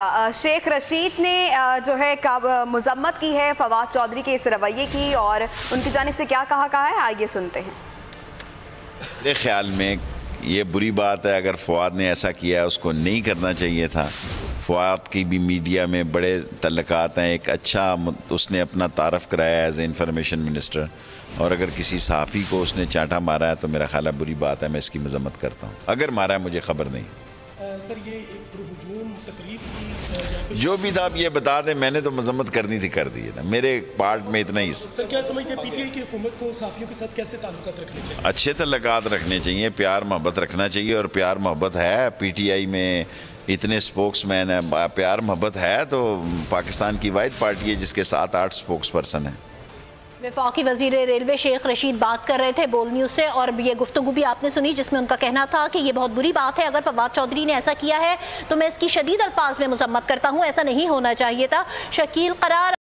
शेख रशीद ने जो है मजम्मत की है फवाद चौधरी के इस रवैये की, और उनकी जानिब से क्या कहा है, आइए सुनते हैं। मेरे ख्याल में ये बुरी बात है। अगर फवाद ने ऐसा किया है, उसको नहीं करना चाहिए था। फवाद की भी मीडिया में बड़े तल्लकात हैं। एक अच्छा उसने अपना तारफ़ कराया एज ए इंफॉर्मेशन मिनिस्टर, और अगर किसी सहाफ़ी को उसने चांटा मारा है तो मेरा ख्याल है बुरी बात है। मैं इसकी मजम्मत करता हूँ। अगर मारा है मुझे ख़बर नहीं। सर ये एक हुजूम तकरीब की जो भी था आप ये बता दें, मैंने तो मजम्मत करनी थी, कर दी है ना। मेरे पार्ट में इतना ही। सर क्या समझते हैं पीटीआई की हुकूमत को सहाफ़ियों के साथ कैसे ताल्लुकात रखने चाहिए? अच्छे तल्लुकात रखने चाहिए, प्यार मोहब्बत रखना चाहिए, और प्यार मोहब्बत है। पीटीआई में इतने स्पोक्समैन हैं, प्यार मोहब्बत है तो पाकिस्तान की वाहिद पार्टी है जिसके 7-8 स्पोक्स पर्सन हैं। वफाकी वज़ीर रेलवे शेख रशीद बात कर रहे थे बोल न्यूज़ से, और ये गुफ्तगू भी आपने सुनी जिसमें उनका कहना था कि ये बहुत बुरी बात है। अगर फवाद चौधरी ने ऐसा किया है तो मैं इसकी शदीद अल्फाज में मजम्मत करता हूँ, ऐसा नहीं होना चाहिए था। शकील करार